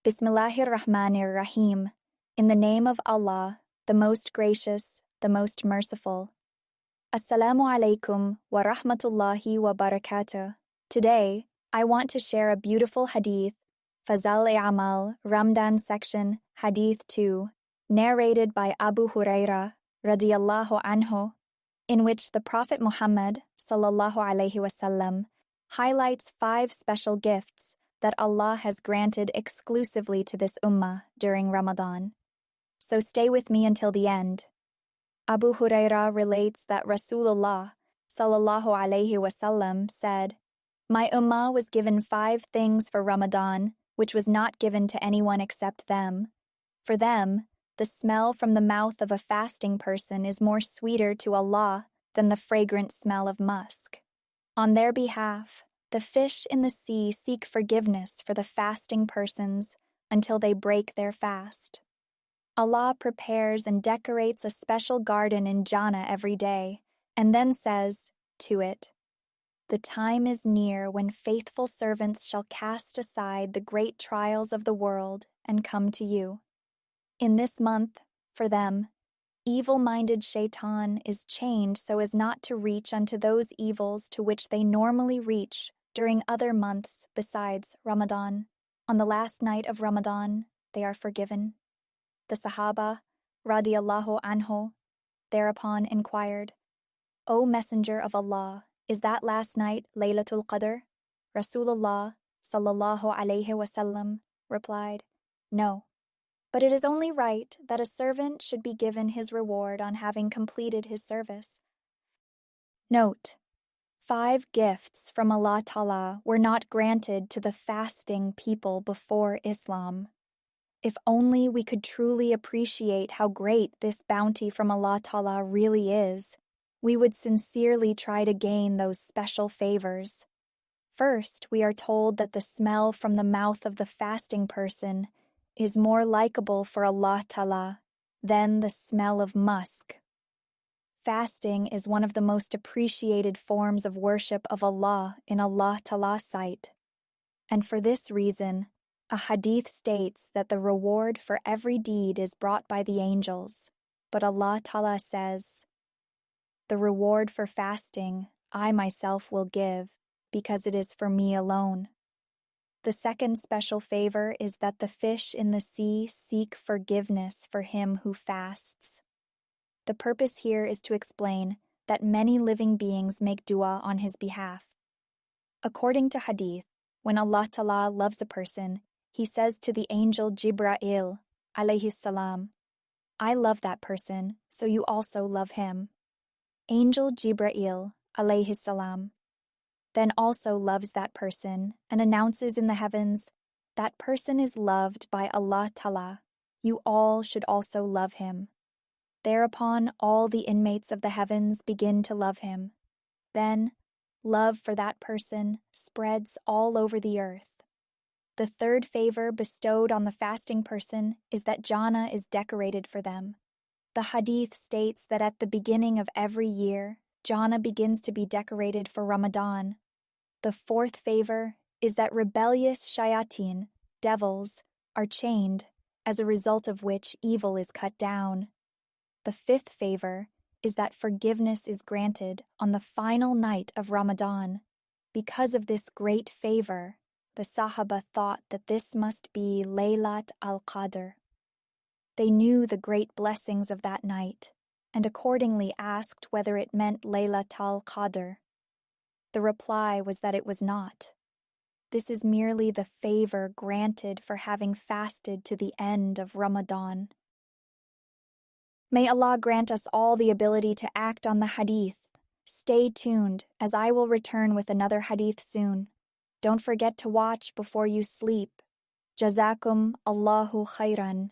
Bismillahir Rahmanir Rahim. In the name of Allah, the most gracious, the most merciful. Assalamu alaikum wa rahmatullahi wa barakatuh. Today, I want to share a beautiful hadith, Fazail Amal, Ramadan section, Hadith 2, narrated by Abu Hurayrah, radiyallahu anhu, in which the Prophet Muhammad, sallallahu alaihi wasallam, highlights 5 special gifts that Allah has granted exclusively to this Ummah during Ramadan. So stay with me until the end. Abu Hurayrah relates that Rasulullah, sallallahu alaihi wasallam, said, "My Ummah was given 5 things for Ramadan, which was not given to anyone except them. For them, the smell from the mouth of a fasting person is more sweeter to Allah than the fragrant smell of musk. On their behalf, the fish in the sea seek forgiveness for the fasting persons until they break their fast. Allah prepares and decorates a special garden in Jannah every day, and then says to it, 'The time is near when faithful servants shall cast aside the great trials of the world and come to you.' In this month, for them, evil-minded shaitan is chained so as not to reach unto those evils to which they normally reach during other months besides Ramadan. On the last night of Ramadan, they are forgiven." The Sahaba, radiyallahu anhu, thereupon inquired, "O Messenger of Allah, is that last night Laylatul Qadr?" Rasulullah, sallallahu alaihi wasallam, replied, "No, but it is only right that a servant should be given his reward on having completed his service." Note: 5 gifts from Allah Ta'ala were not granted to the fasting people before Islam. If only we could truly appreciate how great this bounty from Allah Ta'ala really is, we would sincerely try to gain those special favors. First, we are told that the smell from the mouth of the fasting person is more likable for Allah Ta'ala than the smell of musk. Fasting is one of the most appreciated forms of worship of Allah in Allah Ta'ala's sight. And for this reason, a hadith states that the reward for every deed is brought by the angels, but Allah Ta'ala says, "The reward for fasting I myself will give, because it is for me alone." The second special favor is that the fish in the sea seek forgiveness for him who fasts. The purpose here is to explain that many living beings make dua on his behalf. According to hadith, when Allah Ta'ala loves a person, He says to the angel Jibra'il, alayhi salam, "I love that person, so you also love him." Angel Jibra'il, alayhi salam, then also loves that person and announces in the heavens, "That person is loved by Allah Ta'ala. You all should also love him." Thereupon all the inmates of the heavens begin to love him. Then, love for that person spreads all over the earth. The third favor bestowed on the fasting person is that Jannah is decorated for them. The hadith states that at the beginning of every year, Jannah begins to be decorated for Ramadan. The fourth favor is that rebellious shayateen, devils, are chained, as a result of which evil is cut down. The fifth favor is that forgiveness is granted on the final night of Ramadan. Because of this great favor, the Sahaba thought that this must be Laylat al-Qadr. They knew the great blessings of that night, and accordingly asked whether it meant Laylat al-Qadr. The reply was that it was not. This is merely the favor granted for having fasted to the end of Ramadan. May Allah grant us all the ability to act on the hadith. Stay tuned, as I will return with another hadith soon. Don't forget to watch before you sleep. Jazakum Allahu khairan.